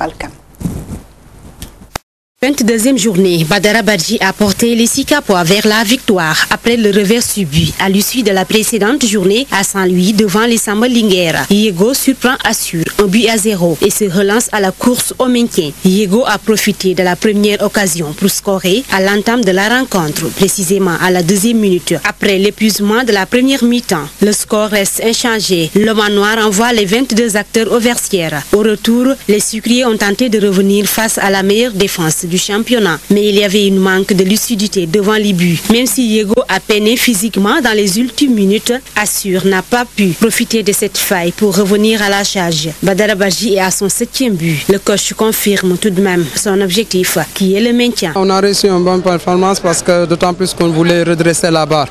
Falkan. 22e journée, Badara Badji a porté les Sikapois vers la victoire après le revers subi à l'issue de la précédente journée à Saint-Louis devant les Samba Linguère. Yego surprend Assur 1-0 et se relance à la course au maintien. Yego a profité de la première occasion pour scorer à l'entame de la rencontre, précisément à la 2e minute. Après l'épuisement de la première mi-temps, le score reste inchangé. Le manoir envoie les 22 acteurs au vestiaire. Au retour, les sucriers ont tenté de revenir face à la meilleure défense du championnat, mais il y avait une manque de lucidité devant les buts. Même si Yego a peiné physiquement dans les ultimes minutes, Assur n'a pas pu profiter de cette faille pour revenir à la charge. Badara Badji est à son 7e but. Le coach confirme tout de même son objectif, qui est le maintien. On a réussi une bonne performance parce que d'autant plus qu'on voulait redresser la barre.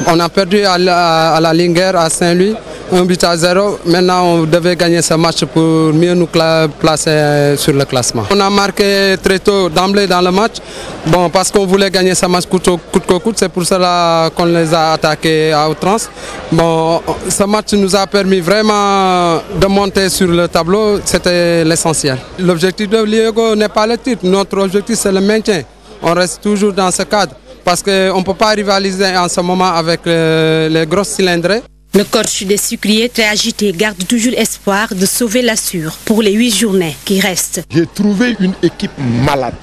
On a perdu à la Linguère à Saint-Louis, 1-0. Maintenant, on devait gagner ce match pour mieux nous placer sur le classement. On a marqué très tôt d'emblée dans le match, bon, parce qu'on voulait gagner ce match coûte que coûte. C'est pour cela qu'on les a attaqués à outrance. Bon, ce match nous a permis vraiment de monter sur le tableau. C'était l'essentiel. L'objectif de Yego n'est pas le titre. Notre objectif, c'est le maintien. On reste toujours dans ce cadre parce qu'on ne peut pas rivaliser en ce moment avec les grosses cylindrées. Le coach des sucriers très agité garde toujours espoir de sauver l'Assur pour les 8 journées qui restent. J'ai trouvé une équipe malade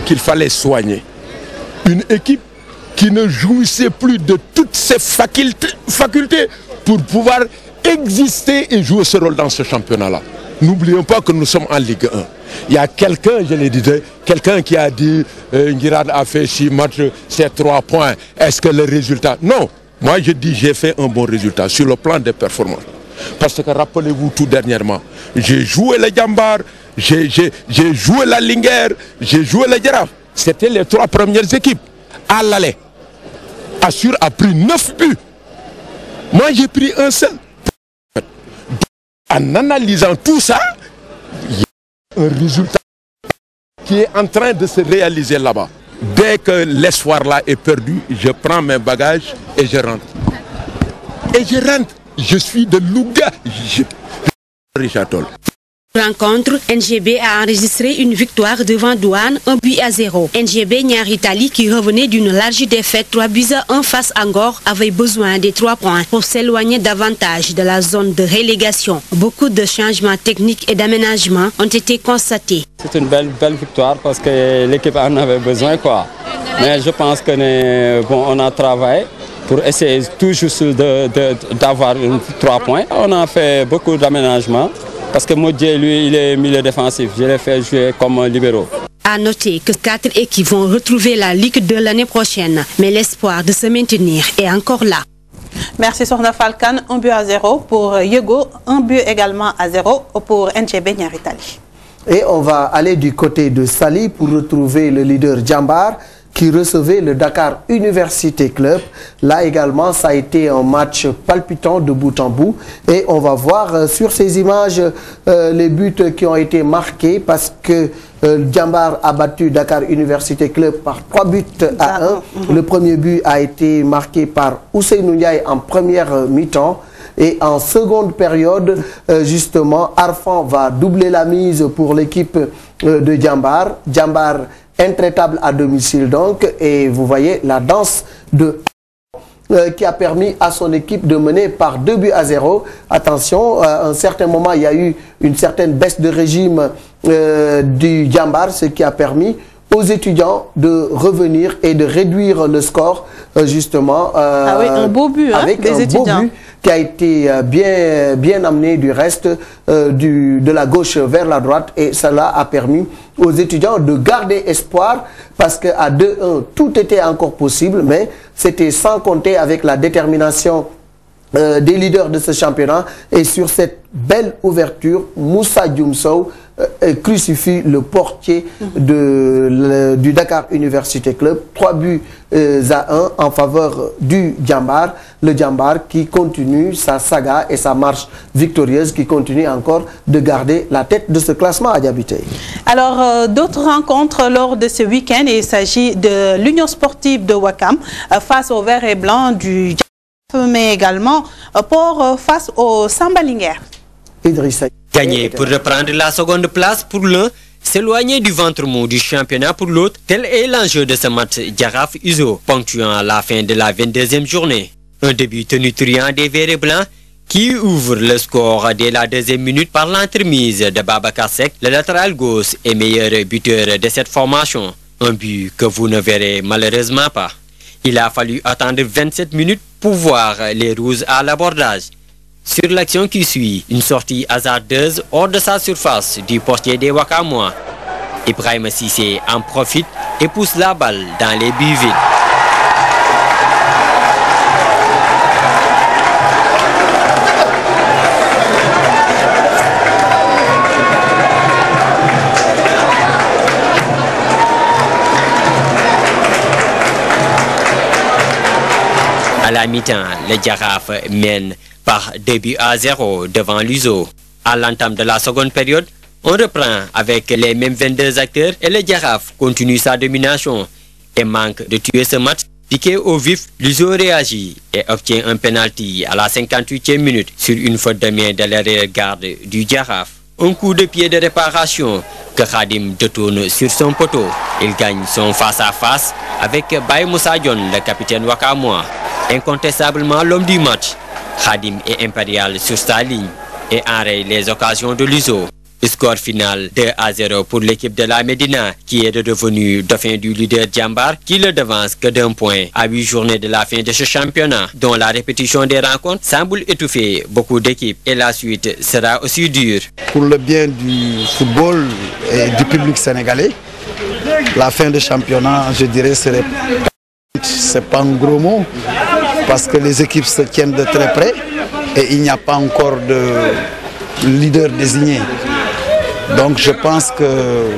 qu'il fallait soigner. Une équipe qui ne jouissait plus de toutes ses facultés pour pouvoir exister et jouer ce rôle dans ce championnat-là. N'oublions pas que nous sommes en Ligue 1. Il y a quelqu'un, je le disais, quelqu'un qui a dit Ngirad a fait 6 matchs, c'est 3 points. Est-ce que le résultat... Non. Moi, je dis j'ai fait un bon résultat sur le plan des performances. Parce que rappelez-vous tout dernièrement, j'ai joué le Djambar, j'ai joué la Linguère, j'ai joué le Djaraf. C'était les 3 premières équipes. À l'aller, Assur a pris 9 buts. Moi, j'ai pris un seul. En analysant tout ça, il y a un résultat qui est en train de se réaliser là-bas. Dès que l'espoir là est perdu, je prends mes bagages et je rentre. Et je rentre. Je suis de Louga. Richard Toll. Rencontre, NGB a enregistré une victoire devant Douane, 1-0. NGB Niaritali, qui revenait d'une large défaite 3-1 face à Angor, avait besoin des 3 points pour s'éloigner davantage de la zone de relégation. Beaucoup de changements techniques et d'aménagements ont été constatés. C'est une belle victoire parce que l'équipe en avait besoin, quoi. Mais je pense que on a travaillé pour essayer tout juste d'avoir 3 points. On a fait beaucoup d'aménagements. Parce que Modié, lui, il est milieu défensif. Je l'ai fait jouer comme libéraux. À noter que 4 équipes vont retrouver la Ligue de l'année prochaine. Mais l'espoir de se maintenir est encore là. Merci Sorna Falkan, 1-0 pour Yego, 1 but également à 0 pour NGB Niaritali. Et on va aller du côté de Sali pour retrouver le leader Djambar qui recevait le Dakar Université Club. Là également, ça a été un match palpitant de bout en bout. Et on va voir sur ces images les buts qui ont été marqués parce que Djambar a battu Dakar Université Club par 3 buts à 1. Le premier but a été marqué par Ousseynou Ndiaye en première mi-temps. Et en seconde période, justement, Arfan va doubler la mise pour l'équipe de Djambar. Djambar intraitable à domicile donc, et vous voyez la danse de qui a permis à son équipe de mener par 2-0. Attention, à un certain moment, il y a eu une certaine baisse de régime du Djambar, ce qui a permis aux étudiants de revenir et de réduire le score, justement. Oui, un beau but, avec des étudiants. Beau but qui a été bien amené du reste de la gauche vers la droite, et cela a permis aux étudiants de garder espoir parce qu'à 2-1, tout était encore possible, mais c'était sans compter avec la détermination des leaders de ce championnat. Et sur cette belle ouverture, Moussa Dioumsow crucifie le portier du Dakar Université Club. 3 buts à 1 en faveur du Djambar. Le Djambar qui continue sa saga et sa marche victorieuse, qui continue encore de garder la tête de ce classement à Diabité. Alors, d'autres rencontres lors de ce week-end. Il s'agit de l'Union sportive de Ouakam face au vert et blanc du Djambar, mais également face au Samba Linguère. Idrissa. Gagner pour reprendre la seconde place pour l'un, s'éloigner du ventre mou du championnat pour l'autre, tel est l'enjeu de ce match Jaraaf-Uzo, ponctuant la fin de la 22e journée. Un début tonitruant des Verts et Blancs qui ouvre le score dès la 2e minute par l'entremise de Babacar Seck, le latéral gauche et meilleur buteur de cette formation. Un but que vous ne verrez malheureusement pas. Il a fallu attendre 27 minutes pour voir les Rouges à l'abordage. Sur l'action qui suit, une sortie hasardeuse hors de sa surface du portier des Wakamois. Ibrahima Cissé en profite et pousse la balle dans les buts vides. À la mi-temps, le Jaraaf mène par 2-0 devant l'Uzo. À l'entame de la seconde période, on reprend avec les mêmes 22 acteurs et le Jaraaf continue sa domination et manque de tuer ce match. Piqué au vif, l'Uzo réagit et obtient un penalty à la 58e minute sur une faute de main de l'arrière-garde du Jaraaf. Un coup de pied de réparation que Khadim détourne sur son poteau. Il gagne son face-à-face avec Baye Moussa Dione, le capitaine Wakamois. Incontestablement l'homme du match, Khadim est impérial sur sa ligne et enraye les occasions de l'Uzo. Score final 2-0 pour l'équipe de la Médina qui est devenue dauphin du leader Djambar qui le devance que d'un point à 8 journées de la fin de ce championnat dont la répétition des rencontres semble étouffer beaucoup d'équipes et la suite sera aussi dure. Pour le bien du football et du public sénégalais, la fin de championnat, je dirais, c'est pas un gros mot parce que les équipes se tiennent de très près et il n'y a pas encore de leader désigné. Donc je pense que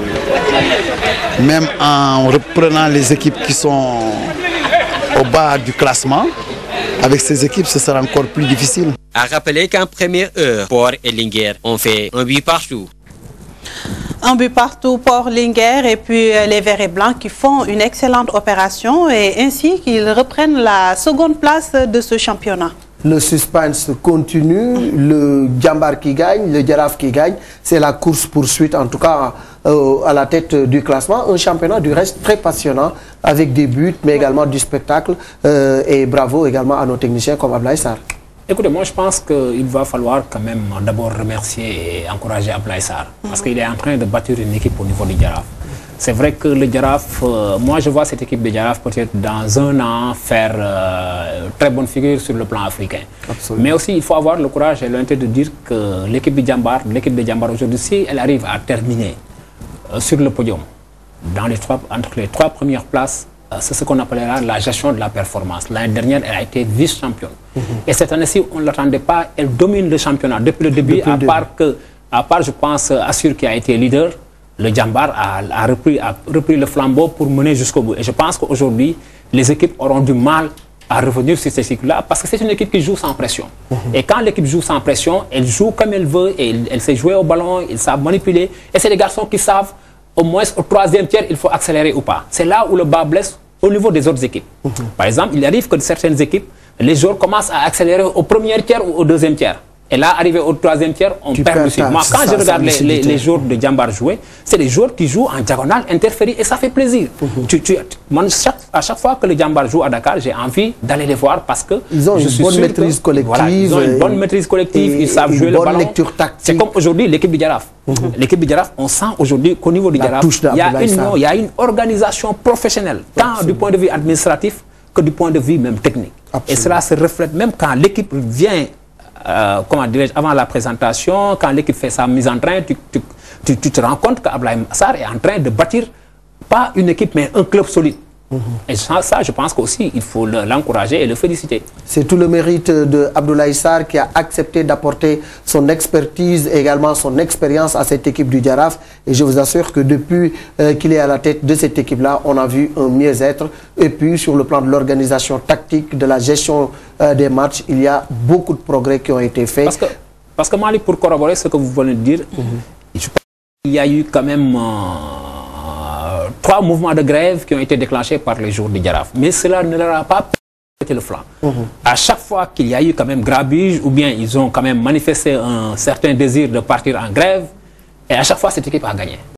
même en reprenant les équipes qui sont au bas du classement, avec ces équipes, ce sera encore plus difficile. À rappeler qu'en première heure, Port et Linguère ont fait un but partout. Un but partout pour Linguère et puis les Verts et Blancs qui font une excellente opération et ainsi qu'ils reprennent la seconde place de ce championnat. Le suspense continue, le Djambar qui gagne, le Jaraaf qui gagne, c'est la course-poursuite en tout cas à la tête du classement. Un championnat du reste très passionnant avec des buts mais également du spectacle et bravo également à nos techniciens comme Ablaye Sarr. Écoutez, moi je pense qu'il va falloir quand même d'abord remercier et encourager Ablaye Sarr parce qu'il est en train de bâtir une équipe au niveau du Jaraaf. C'est vrai que le Jaraaf, moi je vois cette équipe de Jaraaf peut-être dans un an faire très bonne figure sur le plan africain. Absolument. Mais aussi il faut avoir le courage et l'honnêteté de dire que l'équipe de Djambar aujourd'hui, si elle arrive à terminer sur le podium, entre les 3 premières places, c'est ce qu'on appellera la gestion de la performance. L'année dernière, elle a été vice-championne. Et cette année-ci, on ne l'attendait pas, elle domine le championnat depuis le début, à part je pense Assur qui a été leader. Le Djambar a repris le flambeau pour mener jusqu'au bout. Et je pense qu'aujourd'hui, les équipes auront du mal à revenir sur cette équipe-là parce que c'est une équipe qui joue sans pression. Et quand l'équipe joue sans pression, elle joue comme elle veut et elle sait jouer au ballon, ils savent manipuler. Et c'est des garçons qui savent, au moins au 3e tiers, il faut accélérer ou pas. C'est là où le bas blesse au niveau des autres équipes. Par exemple, il arrive que certaines équipes, les joueurs commencent à accélérer au 1er tiers ou au 2e tiers. Et là, arrivé au 3e tiers, on perd dessus. Moi, quand je regarde les joueurs de Djambar jouer, c'est des joueurs qui jouent en diagonale, interférés, et ça fait plaisir. À chaque fois que le Djambar joue à Dakar, j'ai envie d'aller les voir parce que ils ont une bonne maîtrise collective. Voilà, ils ont une bonne maîtrise collective, ils savent jouer le ballon. C'est comme aujourd'hui l'équipe du Jaraaf. L'équipe du Jaraaf, on sent aujourd'hui qu'au niveau du Jaraaf, il y a une organisation professionnelle, tant du point de vue administratif que du point de vue même technique. Absolument. Et cela se reflète même quand l'équipe vient comment dirais-je, avant la présentation, quand l'équipe fait sa mise en train, tu te rends compte qu'Ablaye Sarr est en train de bâtir, pas une équipe, mais un club solide. Et ça, je pense qu'aussi, il faut l'encourager et le féliciter. C'est tout le mérite d'Abdoulaye Sarr qui a accepté d'apporter son expertise et également son expérience à cette équipe du Jaraaf. Et je vous assure que depuis qu'il est à la tête de cette équipe-là, on a vu un mieux-être. Et puis, sur le plan de l'organisation tactique, de la gestion des matchs, il y a beaucoup de progrès qui ont été faits. Parce que Mali, pour corroborer ce que vous venez de dire, je pense qu'il y a eu quand même 3 mouvements de grève qui ont été déclenchés par les joueurs du Jaraaf. Mais cela ne leur a pas permis péter le flanc. À chaque fois qu'il y a eu quand même grabuge, ou bien ils ont quand même manifesté un certain désir de partir en grève, et à chaque fois cette équipe a gagné.